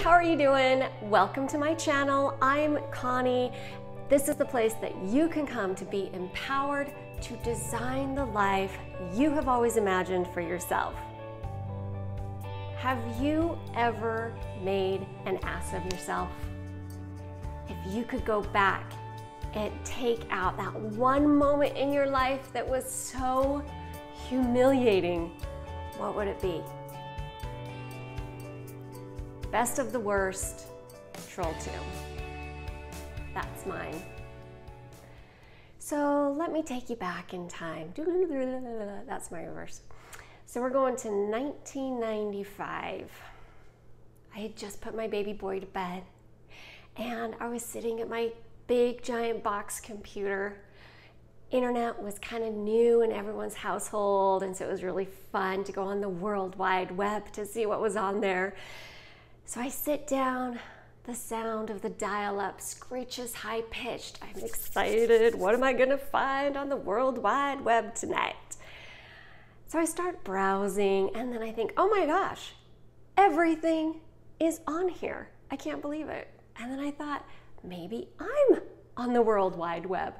how are you doing? Welcome to my channel. I'm Connie. This is the place that you can come to be empowered to design the life you have always imagined for yourself. Have you ever made an ass of yourself? If you could go back and take out that one moment in your life that was so humiliating, what would it be? Best of the worst, Troll 2. That's mine. So let me take you back in time. That's my reverse. So we're going to 1995. I had just put my baby boy to bed and I was sitting at my big giant box computer. Internet was kind of new in everyone's household, and so it was really fun to go on the World Wide Web to see what was on there. So I sit down, the sound of the dial-up screeches high-pitched. I'm excited. What am I gonna find on the World Wide Web tonight? So I start browsing, and then I think, oh my gosh, everything is on here. I can't believe it. And then I thought, maybe I'm on the World Wide Web.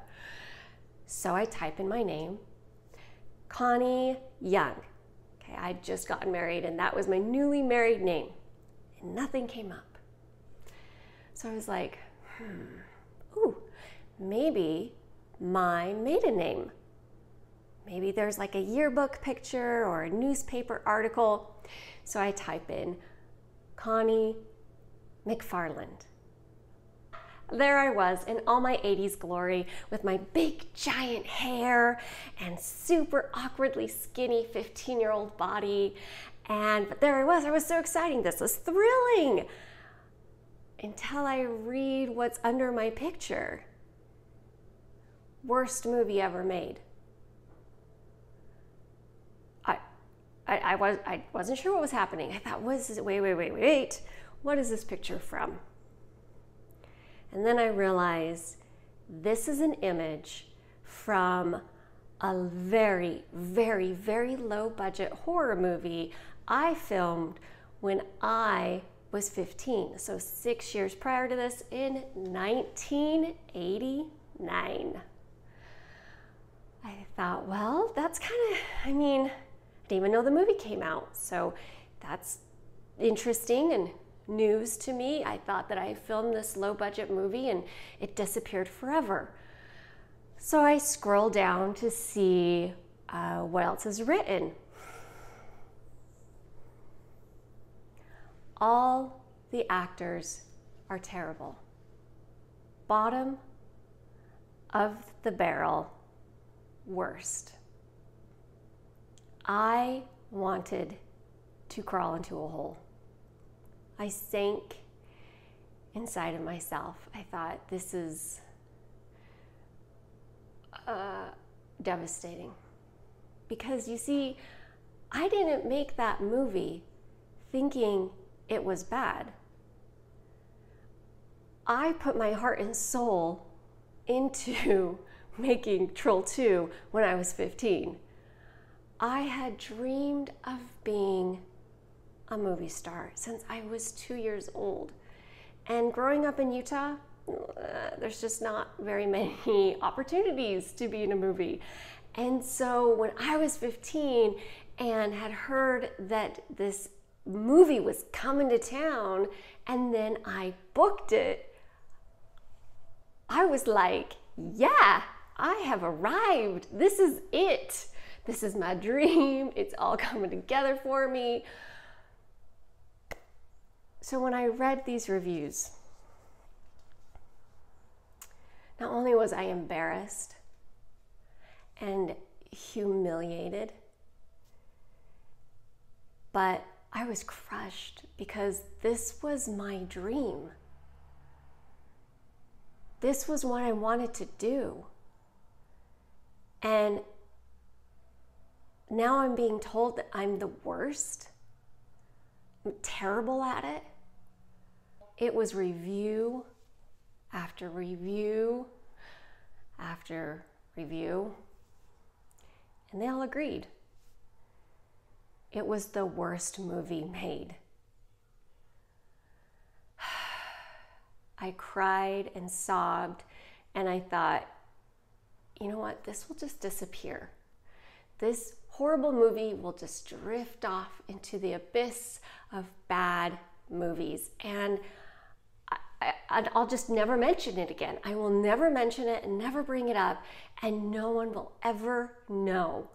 So I type in my name, Connie Young. Okay, I'd just gotten married, and that was my newly married name. Nothing came up. So I was like, ooh, maybe my maiden name. Maybe there's like a yearbook picture or a newspaper article. So I type in Connie McFarland. There I was in all my 80s glory with my big giant hair and super awkwardly skinny 15-year-old body. But there I was so exciting. This was thrilling. Until I read what's under my picture. Worst movie ever made. I wasn't sure what was happening. I thought, wait. What is this picture from? And then I realized this is an image from a very, very, very low budget horror movie I filmed when I was 15. So 6 years prior to this, in 1989. I thought, well, that's kind of, I didn't even know the movie came out. So that's interesting and news to me. I thought that I filmed this low budget movie and it disappeared forever. So I scroll down to see what else is written. All the actors are terrible. Bottom of the barrel, worst. I wanted to crawl into a hole. I sank inside of myself. I thought, this is devastating. Because you see, I didn't make that movie thinking it was bad. I put my heart and soul into making Troll 2 when I was 15. I had dreamed of being a movie star since I was 2 years old. And growing up in Utah, there's just not very many opportunities to be in a movie. And so when I was 15 and had heard that this movie was coming to town and then I booked it, I was like, yeah, I have arrived. This is it. This is my dream. It's all coming together for me. So when I read these reviews, not only was I embarrassed and humiliated, but I was crushed because this was my dream. This was what I wanted to do. And now I'm being told that I'm the worst. I'm terrible at it. It was review after review after review, and they all agreed. It was the worst movie made. I cried and sobbed, and I thought, you know what, this will just disappear. This horrible movie will just drift off into the abyss of bad movies, and I'll just never mention it again. I will never mention it and never bring it up, and no one will ever know.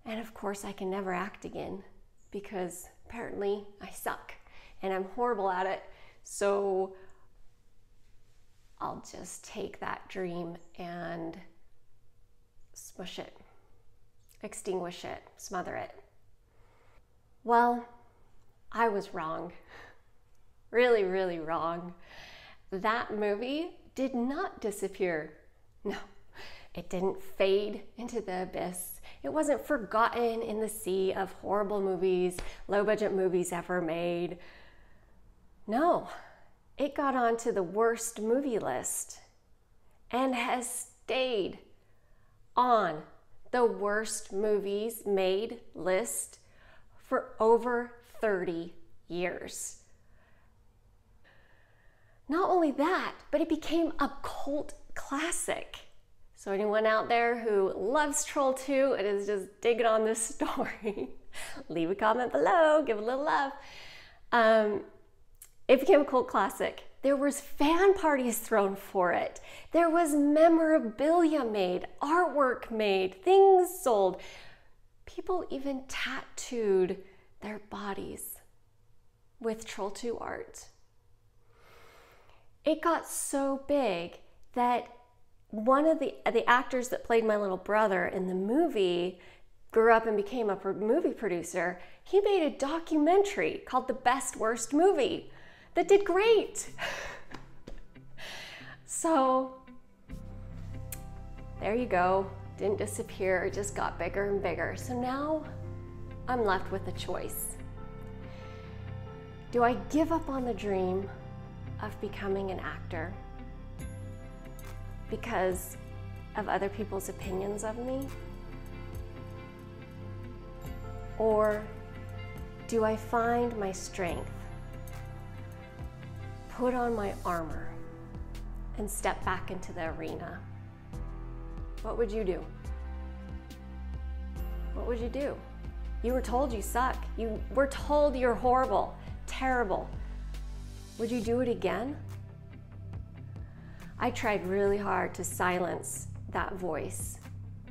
And of course, I can never act again because apparently I suck and I'm horrible at it. So I'll just take that dream and smush it, extinguish it, smother it. Well, I was wrong. Really, really wrong. That movie did not disappear. No, it didn't fade into the abyss. It wasn't forgotten in the sea of horrible movies, low-budget movies ever made. No, it got onto the worst movie list and has stayed on the worst movies made list for over 30 years. Not only that, but it became a cult classic. So anyone out there who loves Troll 2 and is just digging on this story, leave a comment below, give a little love. It became a cult classic. There was fan parties thrown for it. There was memorabilia made, artwork made, things sold. People even tattooed their bodies with Troll 2 art. It got so big that one of the actors that played my little brother in the movie grew up and became a movie producer. He made a documentary called The Best Worst Movie that did great. So there you go. Didn't disappear, it just got bigger and bigger. So now I'm left with a choice. Do I give up on the dream of becoming an actor because of other people's opinions of me? Or do I find my strength, put on my armor, and step back into the arena? What would you do? What would you do? You were told you suck. You were told you're horrible, terrible. Would you do it again? I tried really hard to silence that voice,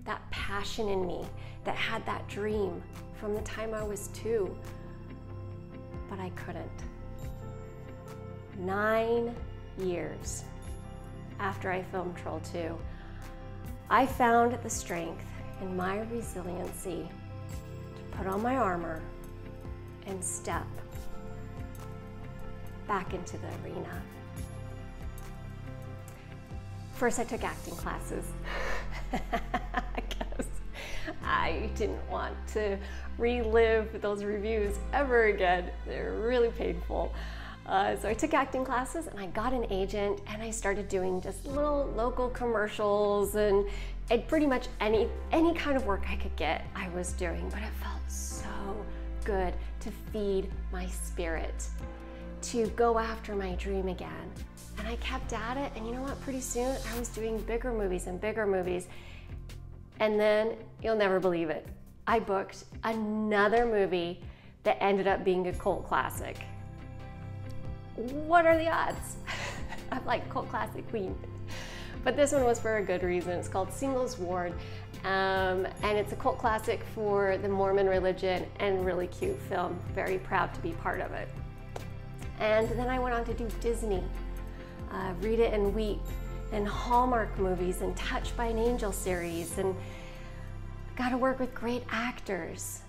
that passion in me that had that dream from the time I was 2, but I couldn't. 9 years after I filmed Troll 2, I found the strength in my resiliency to put on my armor and step back into the arena. First, I took acting classes because I didn't want to relive those reviews ever again. They're really painful. So I took acting classes and I got an agent and I started doing just little local commercials and pretty much any kind of work I could get, I was doing. But it felt so good to feed my spirit, to go after my dream again. And I kept at it, and you know what? Pretty soon I was doing bigger movies and bigger movies. And then, you'll never believe it, I booked another movie that ended up being a cult classic. What are the odds? I'm like cult classic queen. But this one was for a good reason. It's called Singles Ward, and it's a cult classic for the Mormon religion and really cute film. Very proud to be part of it. And then I went on to do Disney, Read It and Weep, and Hallmark movies, and Touched by an Angel series, and got to work with great actors.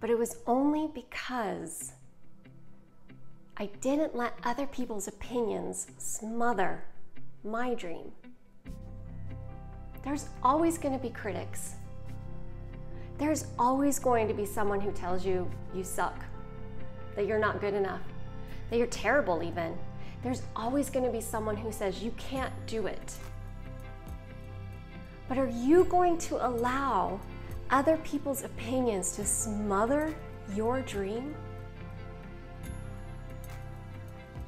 But it was only because I didn't let other people's opinions smother my dream. There's always going to be critics. There's always going to be someone who tells you you suck, that you're not good enough, that you're terrible even. There's always going to be someone who says you can't do it. But are you going to allow other people's opinions to smother your dream?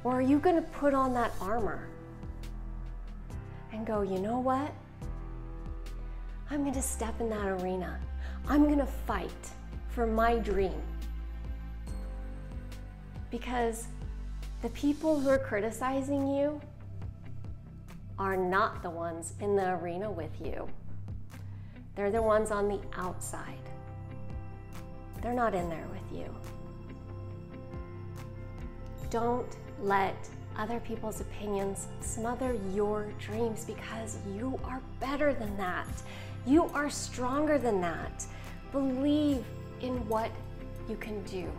Or are you going to put on that armor and go, you know what? I'm going to step in that arena. I'm going to fight for my dream. Because the people who are criticizing you are not the ones in the arena with you. They're the ones on the outside. They're not in there with you. Don't let other people's opinions smother your dreams, because you are better than that. You are stronger than that. Believe in what you can do.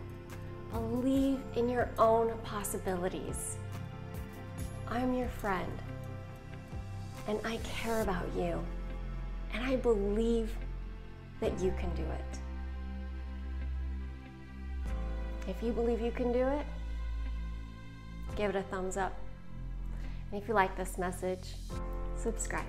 Believe in your own possibilities. I'm your friend, and I care about you, and I believe that you can do it. If you believe you can do it, give it a thumbs up. And if you like this message, subscribe.